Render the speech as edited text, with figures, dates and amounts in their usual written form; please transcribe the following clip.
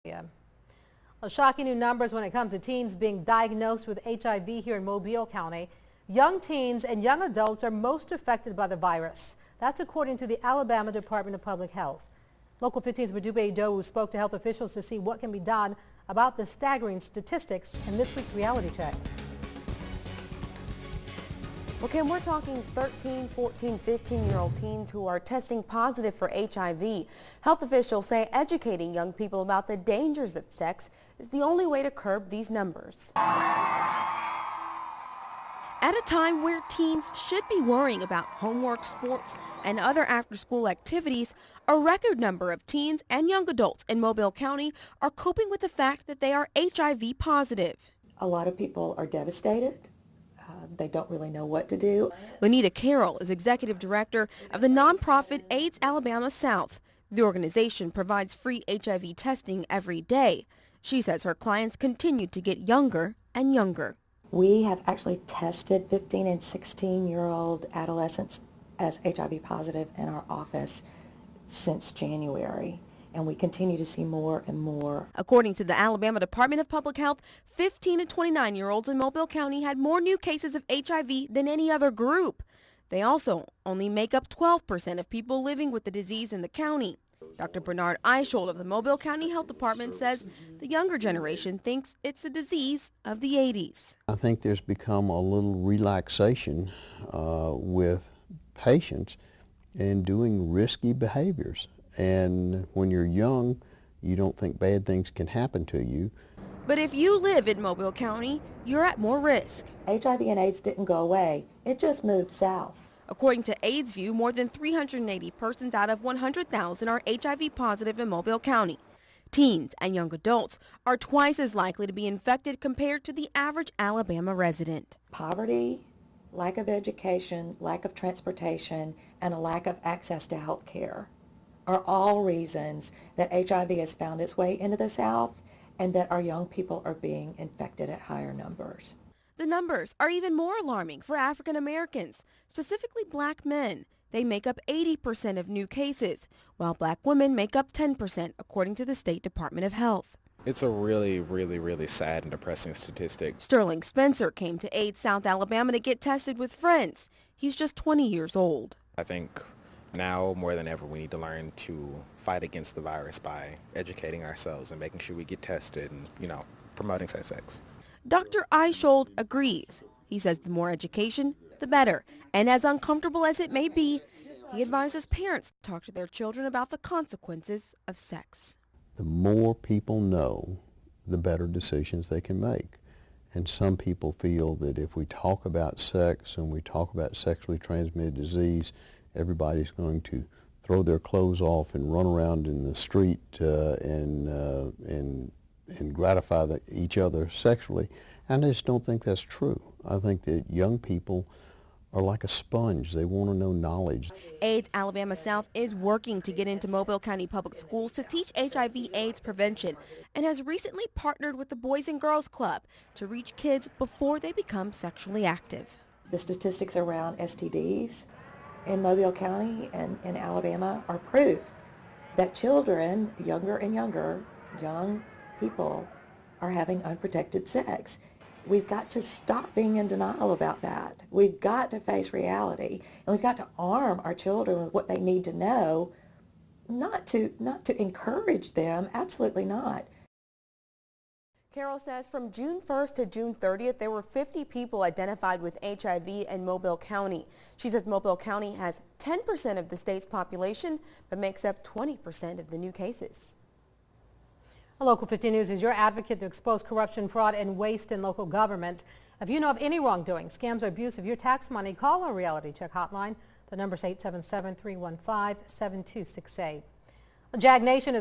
Yeah. Well, shocking new numbers when it comes to teens being diagnosed with HIV here in Mobile County. Young teens and young adults are most affected by the virus. That's according to the Alabama Department of Public Health. Local 15's Madube Doe spoke to health officials to see what can be done about the staggering statistics in this week's reality check. Well, Kim, we're talking 13, 14, 15-year-old teens who are testing positive for HIV. Health officials say educating young people about the dangers of sex is the only way to curb these numbers. At a time where teens should be worrying about homework, sports, and other after-school activities, a record number of teens and young adults in Mobile County are coping with the fact that they are HIV positive. A lot of people are devastated. They don't really know what to do. Lanita Kharel is executive director of the nonprofit AIDS Alabama South. The organization provides free HIV testing every day. She says her clients continue to get younger and younger. We have actually tested 15 and 16-year-old adolescents as HIV positive in our office since January, and we continue to see more and more. According to the Alabama Department of Public Health, 15 and 29-year-olds in Mobile County had more new cases of HIV than any other group. They also only make up 12% of people living with the disease in the county. Dr. Bernard Eicholt of the Mobile County Health Department says the younger generation thinks it's a disease of the 80s. I think there's become a little relaxation with patients in doing risky behaviors. And when you're young, you don't think bad things can happen to you. But if you live in Mobile County, you're at more risk. HIV and AIDS didn't go away. It just moved south. According to AIDS View, more than 380 persons out of 100,000 are HIV positive in Mobile County. Teens and young adults are twice as likely to be infected compared to the average Alabama resident. Poverty, lack of education, lack of transportation, and a lack of access to health care are all reasons that HIV has found its way into the South and that our young people are being infected at higher numbers. The numbers are even more alarming for African Americans, specifically black men. They make up 80% of new cases, while black women make up 10%, according to the State Department of Health. It's a really sad and depressing statistic. Sterling Spencer came to AIDS South Alabama to get tested with friends. He's just 20 years old. I think now more than ever we need to learn to fight against the virus by educating ourselves and making sure we get tested and, promoting safe sex. Dr. Eicholt agrees. He says the more education, the better. And as uncomfortable as it may be, he advises parents to talk to their children about the consequences of sex. The more people know, the better decisions they can make. And some people feel that if we talk about sex and we talk about sexually transmitted disease, everybody's going to throw their clothes off and run around in the street and gratify each other sexually. And I just don't think that's true. I think that young people are like a sponge. They want to know knowledge. AIDS Alabama South is working to get into Mobile County Public Schools to teach HIV/AIDS prevention and has recently partnered with the Boys and Girls Club to reach kids before they become sexually active. The statistics around STDs in Mobile County and in Alabama are proof that children, younger and younger, young people, are having unprotected sex. We've got to stop being in denial about that. We've got to face reality, and we've got to arm our children with what they need to know, not to encourage them, absolutely not. Carol says from June 1st to June 30th, there were 50 people identified with HIV in Mobile County. She says Mobile County has 10% of the state's population, but makes up 20% of the new cases. Local 15 News is your advocate to expose corruption, fraud, and waste in local government. If you know of any wrongdoing, scams, or abuse of your tax money, call our Reality Check hotline. The number is 877-315-7268. JAG Nation is